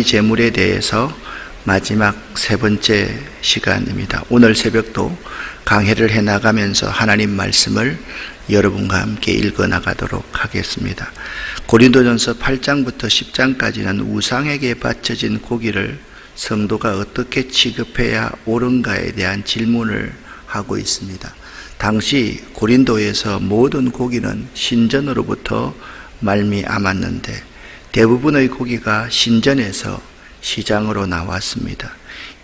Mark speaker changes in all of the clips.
Speaker 1: 제물에 대해서 마지막 세 번째 시간입니다. 오늘 새벽도 강해를 해나가면서 하나님 말씀을 여러분과 함께 읽어나가도록 하겠습니다. 고린도전서 8장부터 10장까지는 우상에게 바쳐진 고기를 성도가 어떻게 취급해야 옳은가에 대한 질문을 하고 있습니다. 당시 고린도에서 모든 고기는 신전으로부터 말미암았는데 대부분의 고기가 신전에서 시장으로 나왔습니다.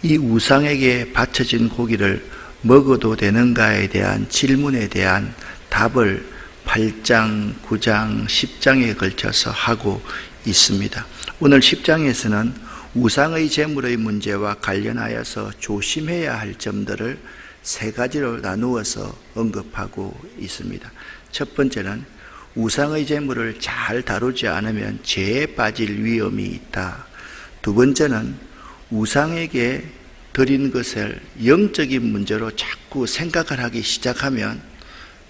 Speaker 1: 이 우상에게 바쳐진 고기를 먹어도 되는가에 대한 질문에 대한 답을 8장, 9장, 10장에 걸쳐서 하고 있습니다. 오늘 10장에서는 우상의 제물의 문제와 관련하여서 조심해야 할 점들을 세 가지로 나누어서 언급하고 있습니다. 첫 번째는 우상의 제물을 잘 다루지 않으면 죄에 빠질 위험이 있다. 두 번째는 우상에게 드린 것을 영적인 문제로 자꾸 생각을 하기 시작하면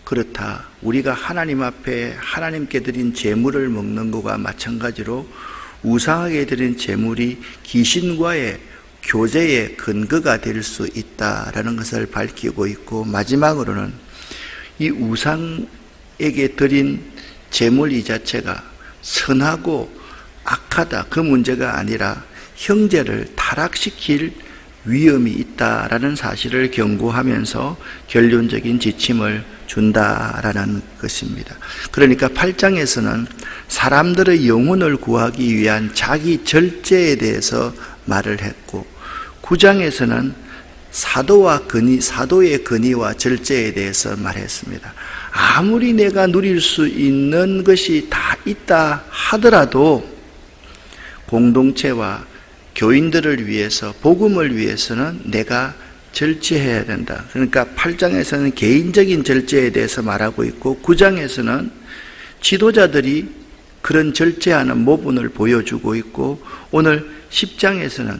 Speaker 1: 그렇다. 우리가 하나님 앞에 하나님께 드린 제물을 먹는 것과 마찬가지로 우상에게 드린 제물이 귀신과의 교제의 근거가 될 수 있다라는 것을 밝히고 있고, 마지막으로는 이 우상에게 드린 제물 이 자체가 선하고 악하다, 그 문제가 아니라 형제를 타락시킬 위험이 있다라는 사실을 경고하면서 결론적인 지침을 준다라는 것입니다. 그러니까 8장에서는 사람들의 영혼을 구하기 위한 자기 절제에 대해서 말을 했고, 9장에서는 사도의 근의와 절제에 대해서 말했습니다. 아무리 내가 누릴 수 있는 것이 다 있다 하더라도 공동체와 교인들을 위해서, 복음을 위해서는 내가 절제해야 된다. 그러니까 8장에서는 개인적인 절제에 대해서 말하고 있고, 9장에서는 지도자들이 그런 절제하는 모분을 보여주고 있고, 오늘 10장에서는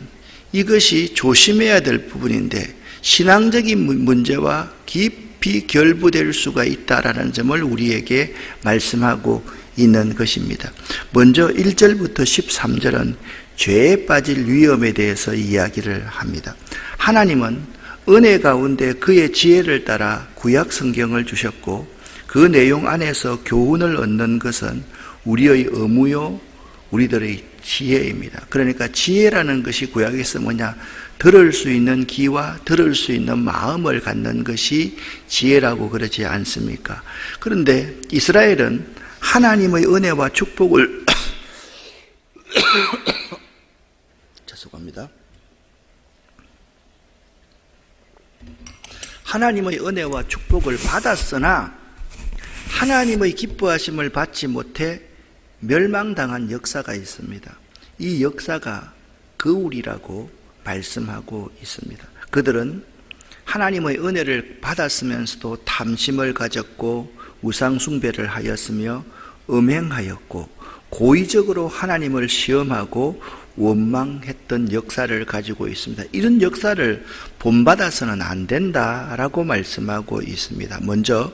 Speaker 1: 이것이 조심해야 될 부분인데 신앙적인 문제와 깊이 결부될 수가 있다라는 점을 우리에게 말씀하고 있는 것입니다. 먼저 1절부터 13절은 죄에 빠질 위험에 대해서 이야기를 합니다. 하나님은 은혜 가운데 그의 지혜를 따라 구약 성경을 주셨고, 그 내용 안에서 교훈을 얻는 것은 우리의 의무요, 우리들의 지혜입니다. 그러니까 지혜라는 것이 구약에서 뭐냐? 들을 수 있는 귀와 들을 수 있는 마음을 갖는 것이 지혜라고 그러지 않습니까? 그런데 이스라엘은 하나님의 은혜와 축복을 죄송합니다. 하나님의 은혜와 축복을 받았으나 하나님의 기뻐하심을 받지 못해 멸망당한 역사가 있습니다. 이 역사가 거울이라고 말씀하고 있습니다. 그들은 하나님의 은혜를 받았으면서도 탐심을 가졌고 우상 숭배를 하였으며 음행하였고 고의적으로 하나님을 시험하고 원망했던 역사를 가지고 있습니다. 이런 역사를 본받아서는 안 된다라고 말씀하고 있습니다. 먼저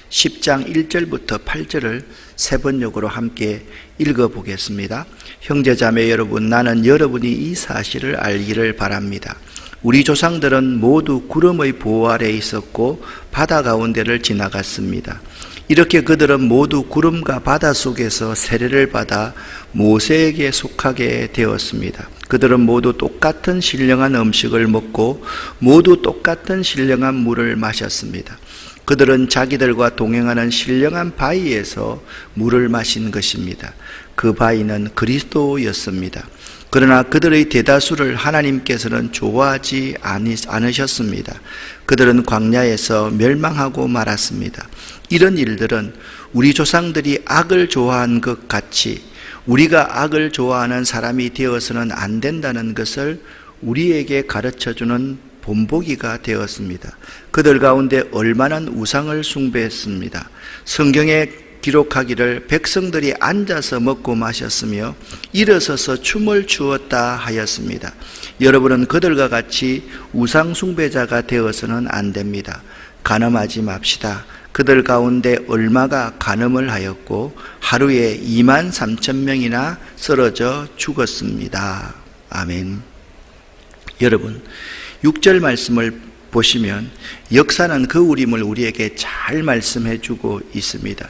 Speaker 1: 10장 1절부터 8절을 세 번역으로 함께 읽어보겠습니다. 형제자매 여러분, 나는 여러분이 이 사실을 알기를 바랍니다. 우리 조상들은 모두 구름의 보호 아래 있었고 바다 가운데를 지나갔습니다. 이렇게 그들은 모두 구름과 바다 속에서 세례를 받아 모세에게 속하게 되었습니다. 그들은 모두 똑같은 신령한 음식을 먹고 모두 똑같은 신령한 물을 마셨습니다. 그들은 자기들과 동행하는 신령한 바위에서 물을 마신 것입니다. 그 바위는 그리스도였습니다. 그러나 그들의 대다수를 하나님께서는 좋아하지 않으셨습니다. 그들은 광야에서 멸망하고 말았습니다. 이런 일들은 우리 조상들이 악을 좋아한 것 같이 우리가 악을 좋아하는 사람이 되어서는 안 된다는 것을 우리에게 가르쳐주는 본보기가 되었습니다. 그들 가운데 얼마나 우상을 숭배했습니다. 성경에 기록하기를 백성들이 앉아서 먹고 마셨으며 일어서서 춤을 추었다 하였습니다. 여러분은 그들과 같이 우상 숭배자가 되어서는 안 됩니다. 간음하지 맙시다. 그들 가운데 얼마가 간음을 하였고 하루에 23,000명이나 쓰러져 죽었습니다. 아멘. 여러분, 6절 말씀을 보시면 역사는 그 우림을 우리에게 잘 말씀해 주고 있습니다.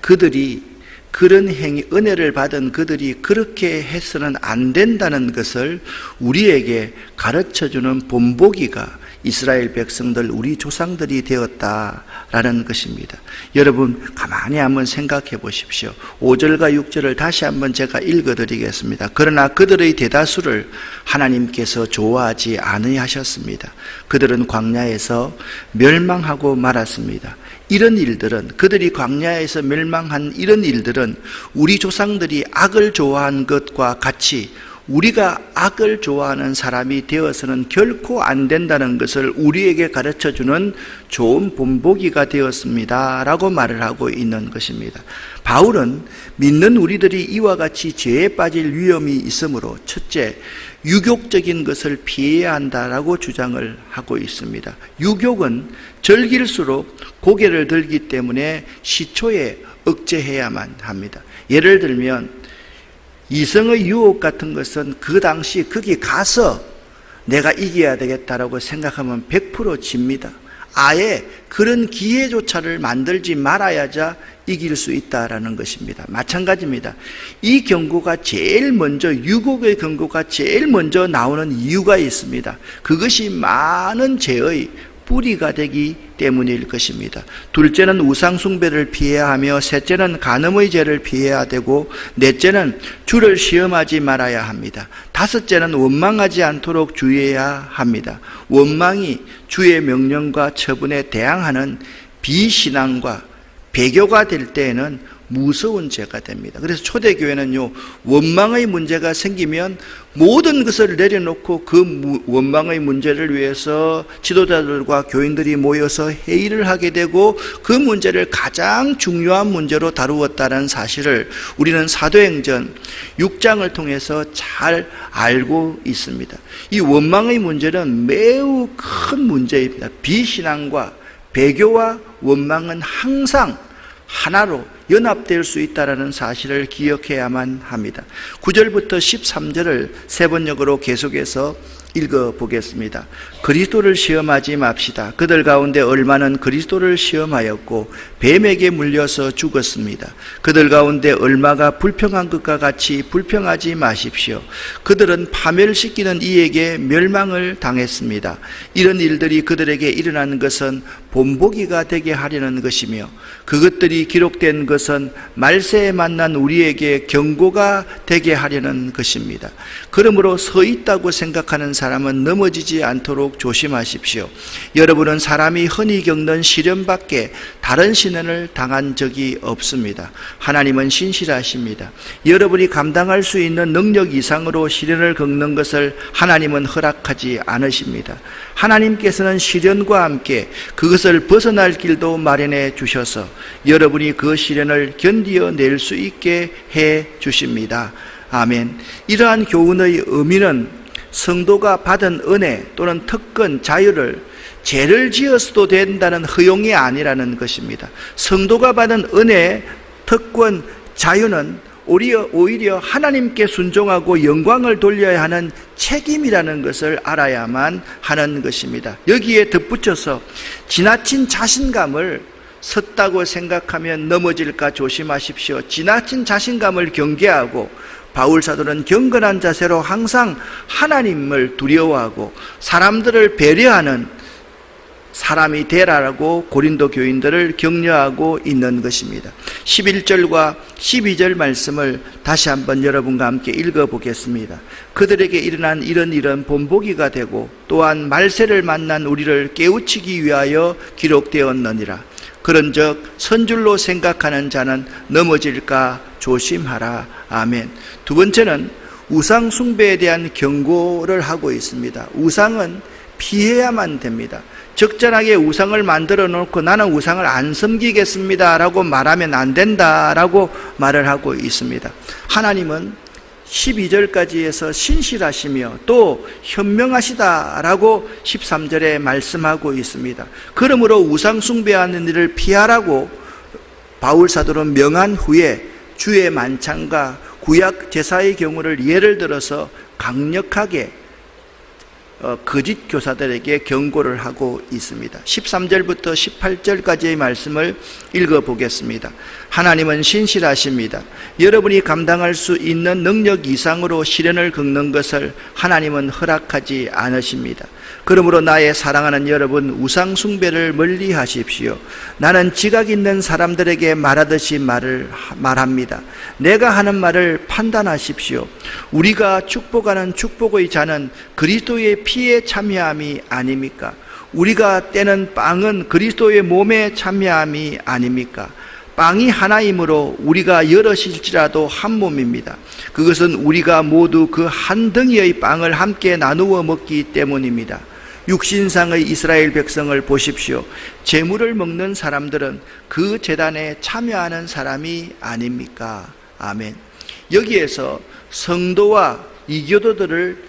Speaker 1: 그들이 그런 행위, 은혜를 받은 그들이 그렇게 해서는 안 된다는 것을 우리에게 가르쳐주는 본보기가 이스라엘 백성들, 우리 조상들이 되었다라는 것입니다. 여러분, 가만히 한번 생각해 보십시오. 5절과 6절을 다시 한번 제가 읽어드리겠습니다. 그러나 그들의 대다수를 하나님께서 좋아하지 아니하셨습니다. 그들은 광야에서 멸망하고 말았습니다. 이런 일들은, 그들이 광야에서 멸망한 이런 일들은 우리 조상들이 악을 좋아한 것과 같이 우리가 악을 좋아하는 사람이 되어서는 결코 안 된다는 것을 우리에게 가르쳐주는 좋은 본보기가 되었습니다 라고 말을 하고 있는 것입니다. 바울은 믿는 우리들이 이와 같이 죄에 빠질 위험이 있으므로 첫째, 유욕적인 것을 피해야 한다라고 주장을 하고 있습니다. 유욕은 즐길수록 고개를 들기 때문에 시초에 억제해야만 합니다. 예를 들면 이성의 유혹 같은 것은 그 당시 거기 가서 내가 이겨야 되겠다라고 생각하면 100% 집니다. 아예 그런 기회조차를 만들지 말아야자 이길 수 있다라는 것입니다. 마찬가지입니다. 이 경고가 제일 먼저, 유혹의 경고가 제일 먼저 나오는 이유가 있습니다. 그것이 많은 죄의 뿌리가 되기 때문일 것입니다. 둘째는 우상숭배를 피해야 하며, 셋째는 간음의 죄를 피해야 되고, 넷째는 주를 시험하지 말아야 합니다. 다섯째는 원망하지 않도록 주의해야 합니다. 원망이 주의 명령과 처분에 대항하는 비신앙과 배교가 될 때에는 무서운 죄가 됩니다. 그래서 초대교회는요, 원망의 문제가 생기면 모든 것을 내려놓고 그 원망의 문제를 위해서 지도자들과 교인들이 모여서 회의를 하게 되고 그 문제를 가장 중요한 문제로 다루었다는 사실을 우리는 사도행전 6장을 통해서 잘 알고 있습니다. 이 원망의 문제는 매우 큰 문제입니다. 비신앙과 배교와 원망은 항상 하나로 연합될 수 있다는 사실을 기억해야만 합니다. 9절부터 13절을 세 번역으로 계속해서 읽어보겠습니다. 그리스도를 시험하지 맙시다. 그들 가운데 얼마는 그리스도를 시험하였고 뱀에게 물려서 죽었습니다. 그들 가운데 얼마가 불평한 것과 같이 불평하지 마십시오. 그들은 파멸시키는 이에게 멸망을 당했습니다. 이런 일들이 그들에게 일어나는 것은 본보기가 되게 하려는 것이며, 그것들이 기록된 것은 말세에 만난 우리에게 경고가 되게 하려는 것입니다. 그러므로 서 있다고 생각하는 사람은 넘어지지 않도록 조심하십시오. 여러분은 사람이 흔히 겪는 시련밖에 다른 시련을 당한 적이 없습니다. 하나님은 신실하십니다. 여러분이 감당할 수 있는 능력 이상으로 시련을 겪는 것을 하나님은 허락하지 않으십니다. 하나님께서는 시련과 함께 그것을 벗어날 길도 마련해 주셔서 여러분이 그 시련을 견디어낼 수 있게 해 주십니다. 아멘. 이러한 교훈의 의미는 성도가 받은 은혜 또는 특권, 자유를 죄를 지어서도 된다는 허용이 아니라는 것입니다. 성도가 받은 은혜, 특권, 자유는 오히려 하나님께 순종하고 영광을 돌려야 하는 책임이라는 것을 알아야만 하는 것입니다. 여기에 덧붙여서 지나친 자신감을 섰다고 생각하면 넘어질까 조심하십시오. 지나친 자신감을 경계하고 바울 사도는 경건한 자세로 항상 하나님을 두려워하고 사람들을 배려하는 사람이 되라고 고린도 교인들을 격려하고 있는 것입니다. 11절과 12절 말씀을 다시 한번 여러분과 함께 읽어보겠습니다. 그들에게 일어난 이런 일은 본보기가 되고 또한 말세를 만난 우리를 깨우치기 위하여 기록되었느니라. 그런즉 선줄로 생각하는 자는 넘어질까 조심하라. 아멘. 두 번째는 우상 숭배에 대한 경고를 하고 있습니다. 우상은 피해야만 됩니다. 적절하게 우상을 만들어 놓고 나는 우상을 안 섬기겠습니다 라고 말하면 안 된다라고 말을 하고 있습니다. 하나님은 12절까지 해서 신실하시며 또 현명하시다라고 13절에 말씀하고 있습니다. 그러므로 우상 숭배하는 일을 피하라고 바울 사도는 명한 후에 주의 만찬과 구약 제사의 경우를 예를 들어서 강력하게 거짓 교사들에게 경고를 하고 있습니다. 13절부터 18절까지의 말씀을 읽어보겠습니다. 하나님은 신실하십니다. 여러분이 감당할 수 있는 능력 이상으로 시련을 겪는 것을 하나님은 허락하지 않으십니다. 그러므로 나의 사랑하는 여러분, 우상 숭배를 멀리 하십시오. 나는 지각 있는 사람들에게 말하듯이 말합니다. 내가 하는 말을 판단하십시오. 우리가 축복하는 축복의 잔은 그리스도의 피에 참여함이 아닙니까? 우리가 떼는 빵은 그리스도의 몸에 참여함이 아닙니까? 빵이 하나이므로 우리가 여럿일지라도 한 몸입니다. 그것은 우리가 모두 그 한 덩이의 빵을 함께 나누어 먹기 때문입니다. 육신상의 이스라엘 백성을 보십시오. 제물을 먹는 사람들은 그 제단에 참여하는 사람이 아닙니까? 아멘. 여기에서 성도와 이교도들을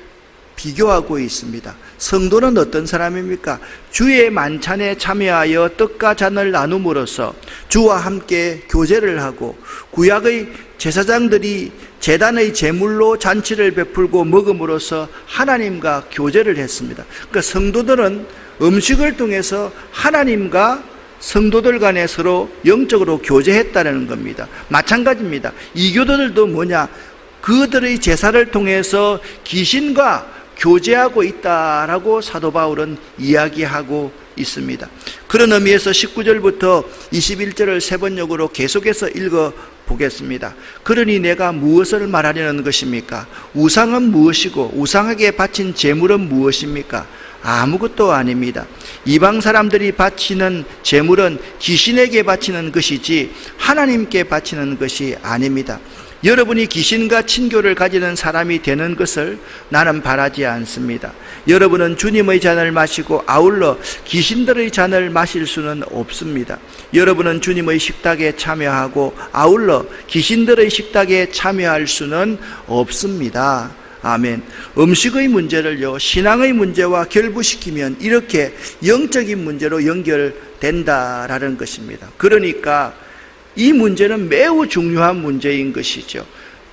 Speaker 1: 비교하고 있습니다. 성도는 어떤 사람입니까? 주의 만찬에 참여하여 떡과 잔을 나눔으로써 주와 함께 교제를 하고, 구약의 제사장들이 제단의 제물로 잔치를 베풀고 먹음으로써 하나님과 교제를 했습니다. 그러니까 성도들은 음식을 통해서 하나님과 성도들 간에 서로 영적으로 교제했다는 겁니다. 마찬가지입니다. 이교도들도 뭐냐? 그들의 제사를 통해서 귀신과 교제하고 있다라고 사도 바울은 이야기하고 있습니다. 그런 의미에서 19절부터 21절을 세 번역으로 계속해서 읽어보겠습니다. 그러니 내가 무엇을 말하려는 것입니까? 우상은 무엇이고 우상에게 바친 제물은 무엇입니까? 아무것도 아닙니다. 이방 사람들이 바치는 제물은 귀신에게 바치는 것이지 하나님께 바치는 것이 아닙니다. 여러분이 귀신과 친교를 가지는 사람이 되는 것을 나는 바라지 않습니다. 여러분은 주님의 잔을 마시고 아울러 귀신들의 잔을 마실 수는 없습니다. 여러분은 주님의 식탁에 참여하고 아울러 귀신들의 식탁에 참여할 수는 없습니다. 아멘. 음식의 문제를요, 신앙의 문제와 결부시키면 이렇게 영적인 문제로 연결된다라는 것입니다. 그러니까 이 문제는 매우 중요한 문제인 것이죠.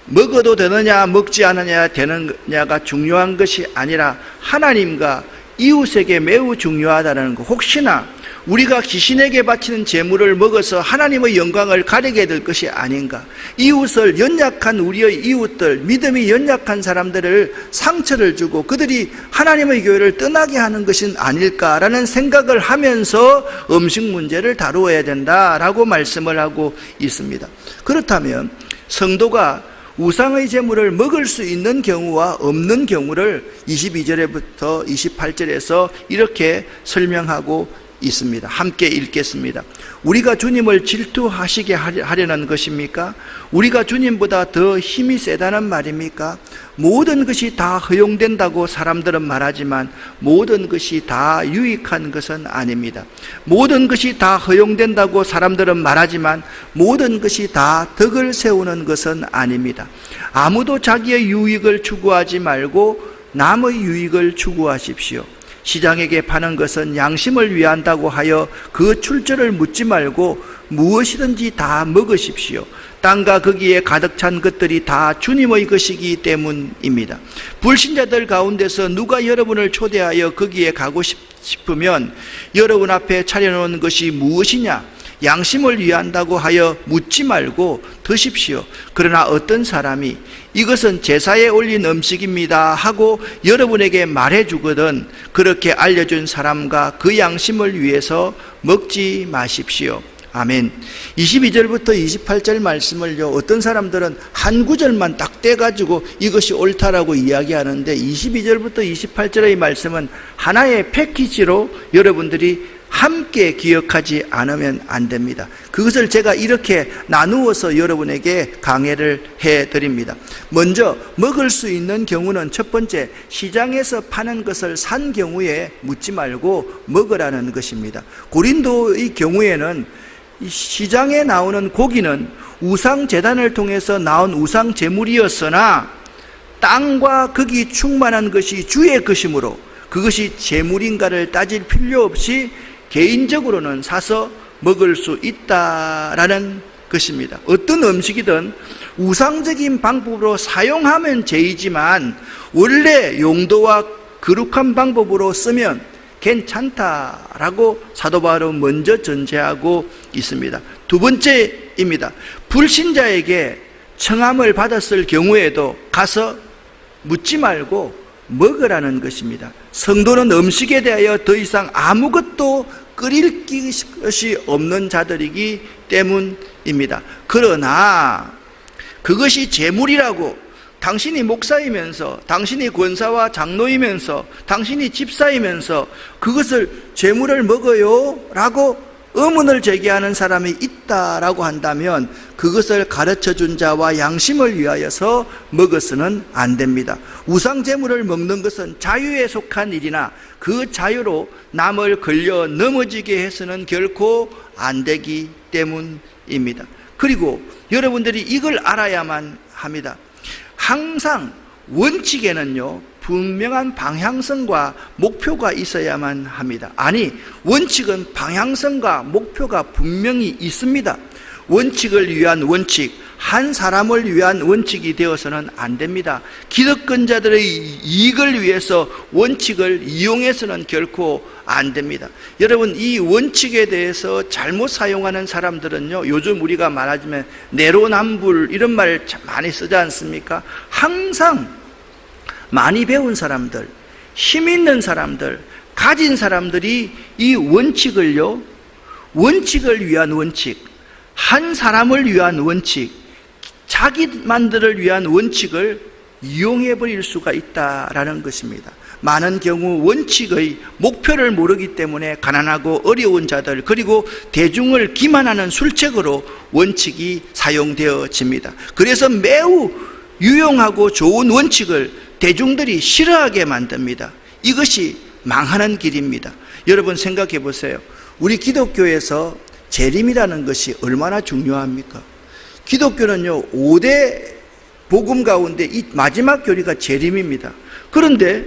Speaker 1: 먹어도 되느냐 먹지 않느냐 되느냐가 중요한 것이 아니라 하나님과 이웃에게 매우 중요하다는 것. 혹시나 우리가 귀신에게 바치는 제물을 먹어서 하나님의 영광을 가리게 될 것이 아닌가. 이웃을, 연약한 우리의 이웃들, 믿음이 연약한 사람들을 상처를 주고 그들이 하나님의 교회를 떠나게 하는 것은 아닐까라는 생각을 하면서 음식 문제를 다루어야 된다라고 말씀을 하고 있습니다. 그렇다면 성도가 우상의 제물을 먹을 수 있는 경우와 없는 경우를 22절부터 28절에서 이렇게 설명하고 있습니다. 함께 읽겠습니다. 우리가 주님을 질투하시게 하려는 것입니까? 우리가 주님보다 더 힘이 세다는 말입니까? 모든 것이 다 허용된다고 사람들은 말하지만 모든 것이 다 유익한 것은 아닙니다. 모든 것이 다 허용된다고 사람들은 말하지만 모든 것이 다 덕을 세우는 것은 아닙니다. 아무도 자기의 유익을 추구하지 말고 남의 유익을 추구하십시오. 시장에게 파는 것은 양심을 위한다고 하여 그 출처를 묻지 말고 무엇이든지 다 먹으십시오. 땅과 거기에 가득 찬 것들이 다 주님의 것이기 때문입니다. 불신자들 가운데서 누가 여러분을 초대하여 거기에 가고 싶으면 여러분 앞에 차려놓은 것이 무엇이냐? 양심을 위한다고 하여 묻지 말고 드십시오. 그러나 어떤 사람이 이것은 제사에 올린 음식입니다 하고 여러분에게 말해주거든 그렇게 알려준 사람과 그 양심을 위해서 먹지 마십시오. 아멘. 22절부터 28절 말씀을요, 어떤 사람들은 한 구절만 딱 떼가지고 이것이 옳다라고 이야기하는데 22절부터 28절의 말씀은 하나의 패키지로 여러분들이 함께 기억하지 않으면 안 됩니다. 그것을 제가 이렇게 나누어서 여러분에게 강해를 해드립니다. 먼저 먹을 수 있는 경우는 첫 번째, 시장에서 파는 것을 산 경우에 묻지 말고 먹으라는 것입니다. 고린도의 경우에는 시장에 나오는 고기는 우상 제단을 통해서 나온 우상 제물이었으나 땅과 거기 충만한 것이 주의 것이므로 그것이 제물인가를 따질 필요 없이 개인적으로는 사서 먹을 수 있다라는 것입니다. 어떤 음식이든 우상적인 방법으로 사용하면 죄이지만 원래 용도와 거룩한 방법으로 쓰면 괜찮다라고 사도 바울은 먼저 전제하고 있습니다. 두 번째입니다. 불신자에게 청함을 받았을 경우에도 가서 묻지 말고 먹으라는 것입니다. 성도는 음식에 대하여 더 이상 아무것도 끓일 것이 없는 자들이기 때문입니다. 그러나 그것이 재물이라고 당신이 목사이면서, 당신이 권사와 장로이면서, 당신이 집사이면서 그것을 재물을 먹어요? 라고 의문을 제기하는 사람이 있다라고 한다면 그것을 가르쳐준 자와 양심을 위하여서 먹어서는 안 됩니다. 우상 재물을 먹는 것은 자유에 속한 일이나 그 자유로 남을 걸려 넘어지게 해서는 결코 안 되기 때문입니다. 그리고 여러분들이 이걸 알아야만 합니다. 항상 원칙에는요, 분명한 방향성과 목표가 있어야만 합니다. 아니, 원칙은 방향성과 목표가 분명히 있습니다. 원칙을 위한 원칙, 한 사람을 위한 원칙이 되어서는 안 됩니다. 기득권자들의 이익을 위해서 원칙을 이용해서는 결코 안 됩니다. 여러분, 이 원칙에 대해서 잘못 사용하는 사람들은요, 요즘 우리가 말하자면 내로남불 이런 말 참 많이 쓰지 않습니까? 항상 많이 배운 사람들, 힘 있는 사람들, 가진 사람들이 이 원칙을요, 원칙을 위한 원칙, 한 사람을 위한 원칙, 자기만들을 위한 원칙을 이용해 버릴 수가 있다라는 것입니다. 많은 경우 원칙의 목표를 모르기 때문에 가난하고 어려운 자들, 그리고 대중을 기만하는 술책으로 원칙이 사용되어집니다. 그래서 매우 유용하고 좋은 원칙을 대중들이 싫어하게 만듭니다. 이것이 망하는 길입니다. 여러분 생각해 보세요. 우리 기독교에서 재림이라는 것이 얼마나 중요합니까? 기독교는요, 5대 복음 가운데 이 마지막 교리가 재림입니다. 그런데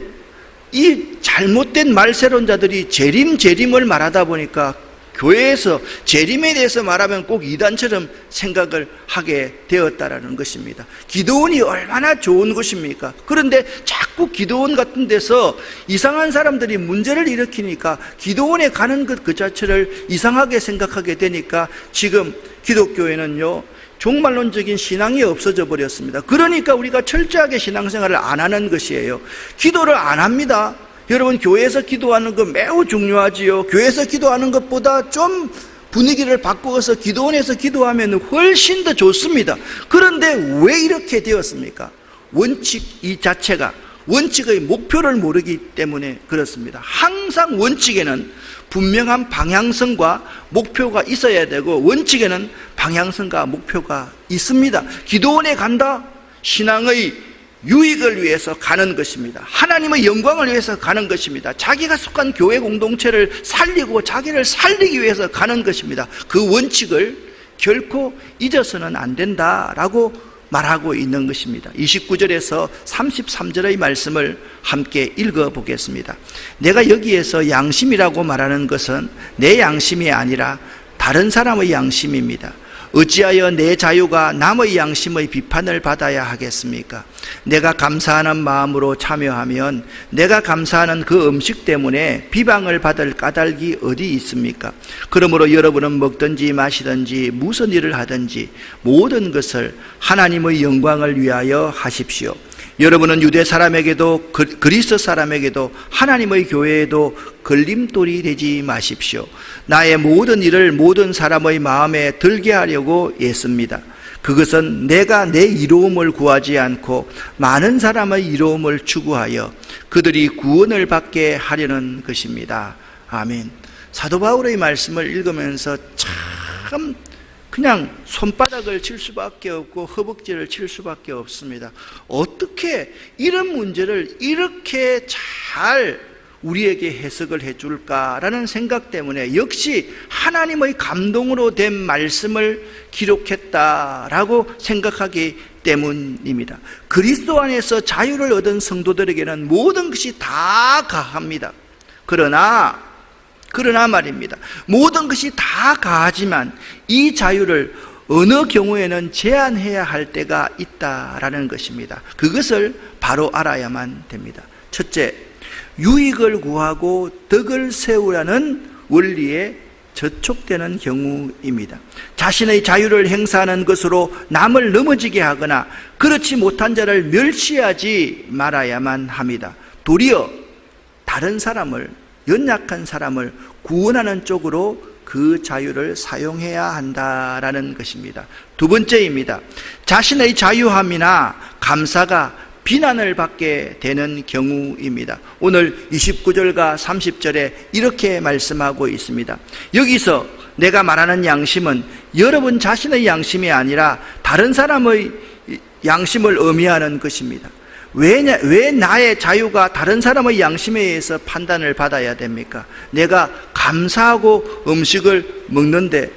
Speaker 1: 이 잘못된 말세론자들이 재림을 말하다 보니까 교회에서 재림에 대해서 말하면 꼭 이단처럼 생각을 하게 되었다라는 것입니다. 기도원이 얼마나 좋은 것입니까? 그런데 자꾸 기도원 같은 데서 이상한 사람들이 문제를 일으키니까 기도원에 가는 것 그 자체를 이상하게 생각하게 되니까 지금 기독교회는요, 종말론적인 신앙이 없어져 버렸습니다. 그러니까 우리가 철저하게 신앙생활을 안 하는 것이에요. 기도를 안 합니다. 여러분, 교회에서 기도하는 거 매우 중요하지요. 교회에서 기도하는 것보다 좀 분위기를 바꾸어서 기도원에서 기도하면 훨씬 더 좋습니다. 그런데 왜 이렇게 되었습니까? 원칙 이 자체가 원칙의 목표를 모르기 때문에 그렇습니다. 항상 원칙에는 분명한 방향성과 목표가 있어야 되고, 원칙에는 방향성과 목표가 있습니다. 기도원에 간다? 신앙의 유익을 위해서 가는 것입니다. 하나님의 영광을 위해서 가는 것입니다. 자기가 속한 교회 공동체를 살리고 자기를 살리기 위해서 가는 것입니다. 그 원칙을 결코 잊어서는 안 된다라고 말하고 있는 것입니다. 29절에서 33절의 말씀을 함께 읽어보겠습니다. 내가 여기에서 양심이라고 말하는 것은 내 양심이 아니라 다른 사람의 양심입니다. 어찌하여 내 자유가 남의 양심의 비판을 받아야 하겠습니까? 내가 감사하는 마음으로 참여하면 내가 감사하는 그 음식 때문에 비방을 받을 까닭이 어디 있습니까? 그러므로 여러분은 먹든지 마시든지 무슨 일을 하든지 모든 것을 하나님의 영광을 위하여 하십시오. 여러분은 유대 사람에게도 그리스 사람에게도 하나님의 교회에도 걸림돌이 되지 마십시오. 나의 모든 일을 모든 사람의 마음에 들게 하려고 애씁니다. 그것은 내가 내 이로움을 구하지 않고 많은 사람의 이로움을 추구하여 그들이 구원을 받게 하려는 것입니다. 아멘. 사도 바울의 말씀을 읽으면서 참 그냥 손바닥을 칠 수밖에 없고 허벅지를 칠 수밖에 없습니다. 어떻게 이런 문제를 이렇게 잘 우리에게 해석을 해줄까라는 생각 때문에 역시 하나님의 감동으로 된 말씀을 기록했다라고 생각하기 때문입니다. 그리스도 안에서 자유를 얻은 성도들에게는 모든 것이 다 가합니다. 그러나 말입니다. 모든 것이 다 가하지만 이 자유를 어느 경우에는 제한해야 할 때가 있다라는 것입니다. 그것을 바로 알아야만 됩니다. 첫째, 유익을 구하고 덕을 세우라는 원리에 저촉되는 경우입니다. 자신의 자유를 행사하는 것으로 남을 넘어지게 하거나 그렇지 못한 자를 멸시하지 말아야만 합니다. 도리어 다른 사람을, 연약한 사람을 구원하는 쪽으로 그 자유를 사용해야 한다라는 것입니다. 두 번째입니다. 자신의 자유함이나 감사가 비난을 받게 되는 경우입니다. 오늘 29절과 30절에 이렇게 말씀하고 있습니다. 여기서 내가 말하는 양심은 여러분 자신의 양심이 아니라 다른 사람의 양심을 의미하는 것입니다. 왜 나의 자유가 다른 사람의 양심에 의해서 판단을 받아야 됩니까? 내가 감사하고 음식을 먹는데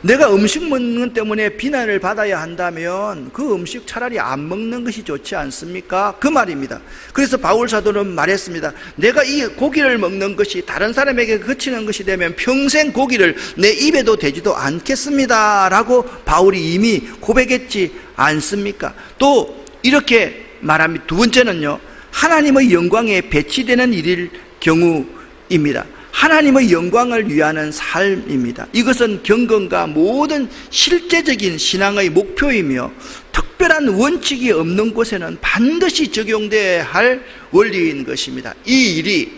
Speaker 1: 내가 음식 먹는 것 때문에 비난을 받아야 한다면 그 음식 차라리 안 먹는 것이 좋지 않습니까? 그 말입니다. 그래서 바울 사도는 말했습니다. 내가 이 고기를 먹는 것이 다른 사람에게 그치는 것이 되면 평생 고기를 내 입에도 대지도 않겠습니다 라고 바울이 이미 고백했지 않습니까? 또 이렇게 말합니다. 두 번째는요, 하나님의 영광에 배치되는 일일 경우입니다. 하나님의 영광을 위하는 삶입니다. 이것은 경건과 모든 실제적인 신앙의 목표이며 특별한 원칙이 없는 곳에는 반드시 적용돼야 할 원리인 것입니다. 이 일이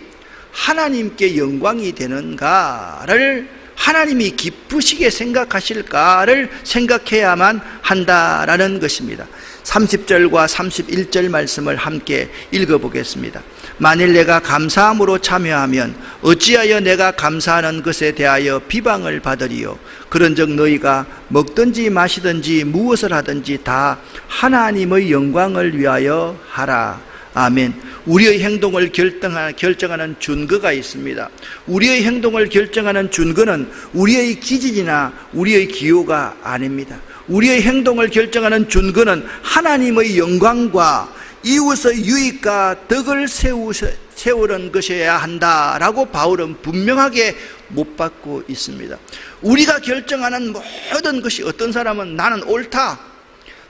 Speaker 1: 하나님께 영광이 되는가를, 하나님이 기쁘시게 생각하실까를 생각해야만 한다라는 것입니다. 30절과 31절 말씀을 함께 읽어보겠습니다. 만일 내가 감사함으로 참여하면 어찌하여 내가 감사하는 것에 대하여 비방을 받으리요. 그런즉 너희가 먹든지 마시든지 무엇을 하든지 다 하나님의 영광을 위하여 하라. 아멘. 우리의 행동을 결정하는 준거가 있습니다. 우리의 행동을 결정하는 준거는 우리의 기질이나 우리의 기호가 아닙니다. 우리의 행동을 결정하는 준거는 하나님의 영광과 이웃의 유익과 덕을 세우는 것이어야 한다라고 바울은 분명하게 못 받고 있습니다. 우리가 결정하는 모든 것이, 어떤 사람은 나는 옳다,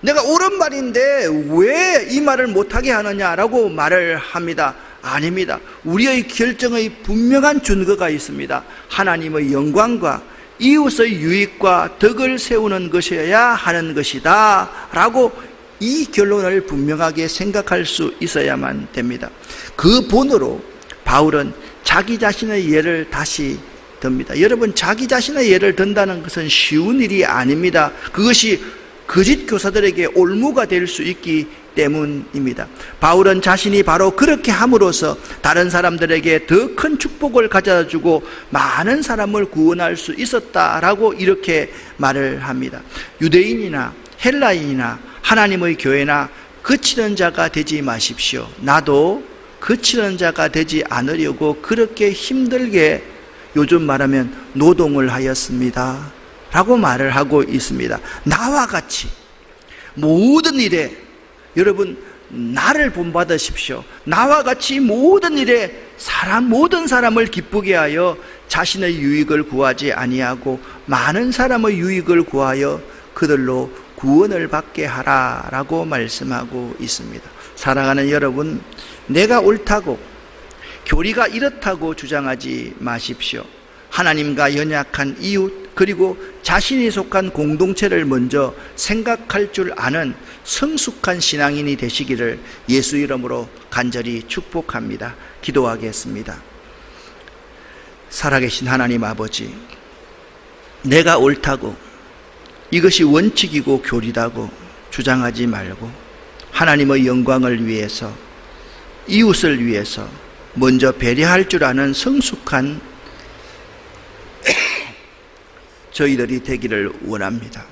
Speaker 1: 내가 옳은 말인데 왜 이 말을 못하게 하느냐라고 말을 합니다. 아닙니다. 우리의 결정의 분명한 준거가 있습니다. 하나님의 영광과 이웃의 유익과 덕을 세우는 것이어야 하는 것이다 라고 이 결론을 분명하게 생각할 수 있어야만 됩니다. 그 본으로 바울은 자기 자신의 예를 다시 듭니다. 여러분, 자기 자신의 예를 든다는 것은 쉬운 일이 아닙니다. 그것이 거짓 교사들에게 올무가 될 수 있기 때문입니다. 바울은 자신이 바로 그렇게 함으로써 다른 사람들에게 더 큰 축복을 가져다주고 많은 사람을 구원할 수 있었다라고 이렇게 말을 합니다. 유대인이나 헬라인이나 하나님의 교회나 그치는 자가 되지 마십시오. 나도 그치는 자가 되지 않으려고 그렇게 힘들게, 요즘 말하면 노동을 하였습니다 라고 말을 하고 있습니다. 나와 같이 모든 일에, 여러분 나를 본받으십시오. 나와 같이 모든 일에 모든 사람을 기쁘게 하여 자신의 유익을 구하지 아니하고 많은 사람의 유익을 구하여 그들로 구원을 받게 하라라고 말씀하고 있습니다. 사랑하는 여러분, 내가 옳다고, 교리가 이렇다고 주장하지 마십시오. 하나님과 연약한 이웃, 그리고 자신이 속한 공동체를 먼저 생각할 줄 아는 성숙한 신앙인이 되시기를 예수 이름으로 간절히 축복합니다. 기도하겠습니다. 살아계신 하나님 아버지, 내가 옳다고, 이것이 원칙이고 교리다고 주장하지 말고 하나님의 영광을 위해서, 이웃을 위해서 먼저 배려할 줄 아는 성숙한 저희들이 되기를 원합니다.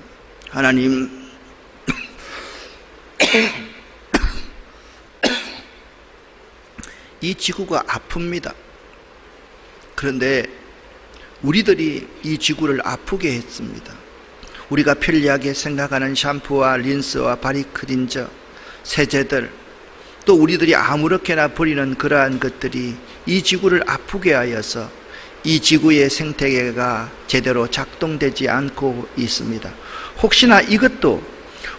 Speaker 1: 하나님, 이 지구가 아픕니다. 그런데 우리들이 이 지구를 아프게 했습니다. 우리가 편리하게 생각하는 샴푸와 린스와 바디 클린저, 세제들, 또 우리들이 아무렇게나 버리는 그러한 것들이 이 지구를 아프게 하여서 이 지구의 생태계가 제대로 작동되지 않고 있습니다. 혹시나 이것도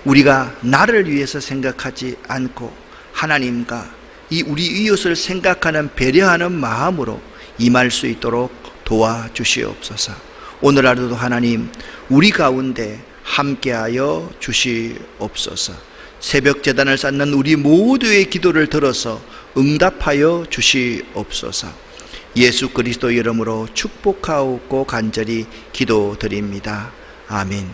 Speaker 1: 우리가 나를 위해서 생각하지 않고 하나님과 이 우리 이웃을 생각하는 배려하는 마음으로 임할 수 있도록 도와주시옵소서. 오늘 하루도 하나님 우리 가운데 함께하여 주시옵소서. 새벽 제단을 쌓는 우리 모두의 기도를 들어서 응답하여 주시옵소서. 예수 그리스도 이름으로 축복하옵고 간절히 기도드립니다. 아멘.